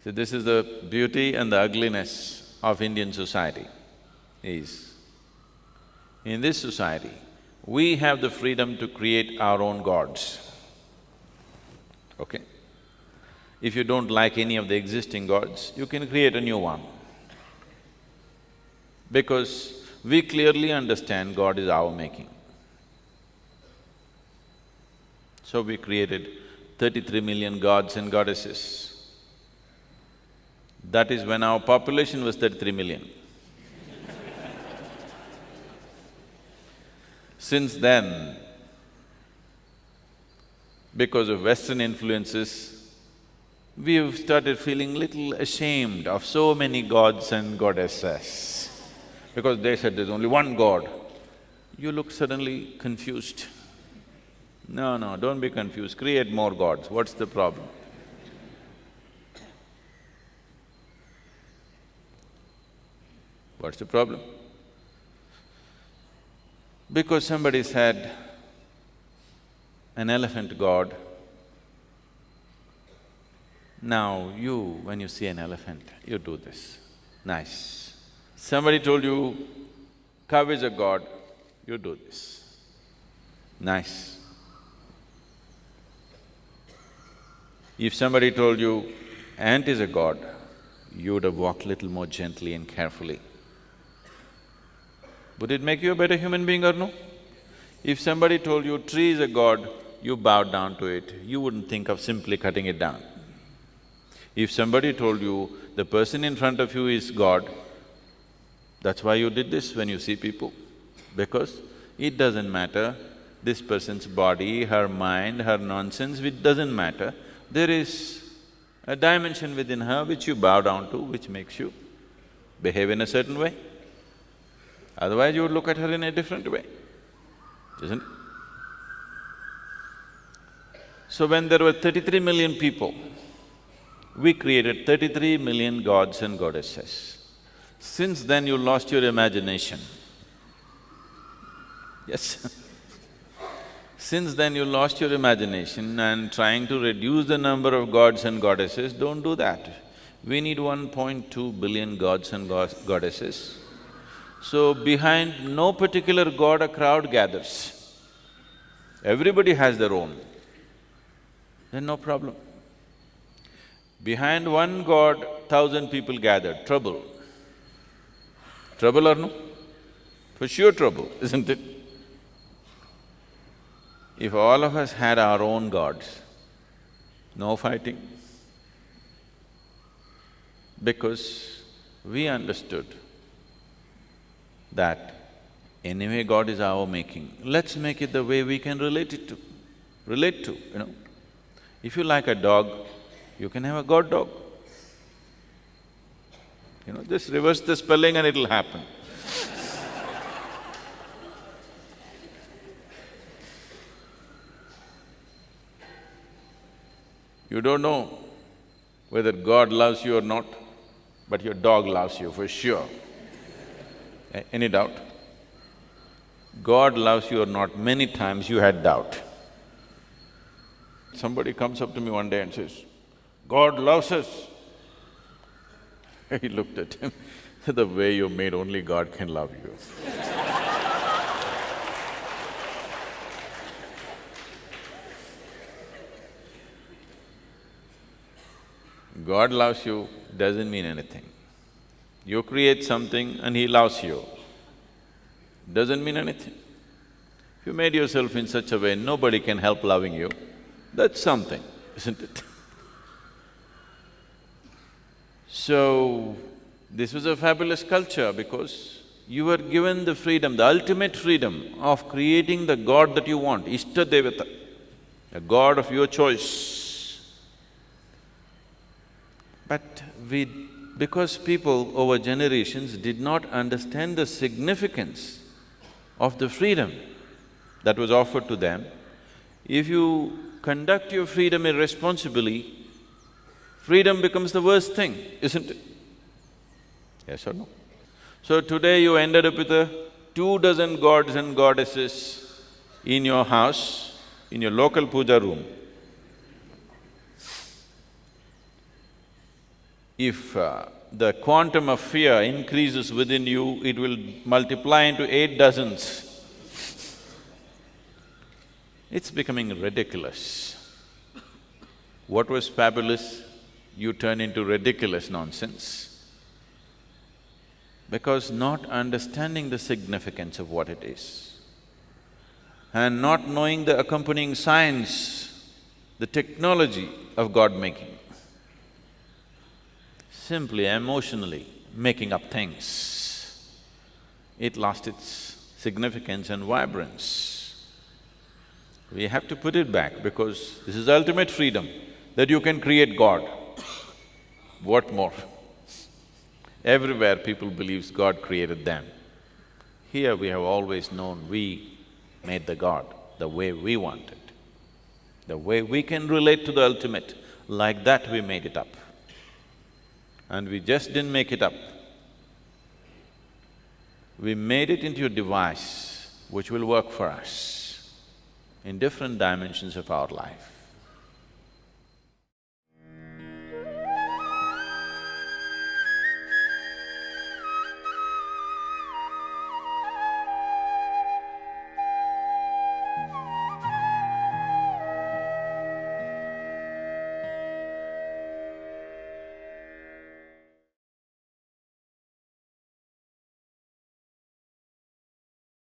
So this is the beauty and the ugliness of Indian society is, in this society, we have the freedom to create our own gods, okay? If you don't like any of the existing gods, you can create a new one. Because we clearly understand God is our making. So we created 33 million gods and goddesses. That is when our population was 33 million. Since then, because of Western influences, we've started feeling little ashamed of so many gods and goddesses. Because they said there's only one God, you look suddenly confused. No, don't be confused, create more gods, what's the problem? What's the problem? Because somebody said, an elephant god. Now you, when you see an elephant, you do this, nice. Somebody told you, cow is a god, you do this, nice. If somebody told you, ant is a god, you would have walked little more gently and carefully. Would it make you a better human being or no? If somebody told you tree is a god, you bowed down to it, you wouldn't think of simply cutting it down. If somebody told you the person in front of you is God, that's why you did this when you see people, because it doesn't matter this person's body, her mind, her nonsense, it doesn't matter. There is a dimension within her which you bow down to, which makes you behave in a certain way. Otherwise you would look at her in a different way, isn't it? So when there were 33 million people, we created 33 million gods and goddesses. Since then you lost your imagination. Yes Since then you lost your imagination and trying to reduce the number of gods and goddesses, don't do that. We need 1.2 billion gods and goddesses. So behind no particular god a crowd gathers. Everybody has their own, then no problem. Behind one god, 1,000 people gathered, trouble. Trouble or no? For sure trouble, isn't it? If all of us had our own gods, no fighting. Because we understood that anyway God is our making, let's make it the way we can relate to, you know. If you like a dog, you can have a god dog. You know, just reverse the spelling and it'll happen. You don't know whether God loves you or not, but your dog loves you for sure. Any doubt? God loves you or not, many times you had doubt. Somebody comes up to me one day and says, God loves us. He looked at him, the way you're made, only God can love you. God loves you doesn't mean anything. You create something and He loves you, doesn't mean anything. If you made yourself in such a way nobody can help loving you, that's something, isn't it? So, this was a fabulous culture because you were given the freedom, the ultimate freedom of creating the god that you want, Ishta Devata, a god of your choice. But because people over generations did not understand the significance of the freedom that was offered to them, if you conduct your freedom irresponsibly, freedom becomes the worst thing, isn't it? Yes or no? So today you ended up with 24 gods and goddesses in your house, in your local puja room. If the quantum of fear increases within you, it will multiply into 8 dozens. It's becoming ridiculous. What was fabulous, you turn into ridiculous nonsense. Because not understanding the significance of what it is and not knowing the accompanying science, the technology of God-making, simply emotionally making up things, it lost its significance and vibrance. We have to put it back because this is ultimate freedom, that you can create God. What more? Everywhere people believes God created them. Here we have always known we made the God the way we wanted, the way we can relate to the ultimate, like that we made it up. And we just didn't make it up. We made it into a device which will work for us in different dimensions of our life.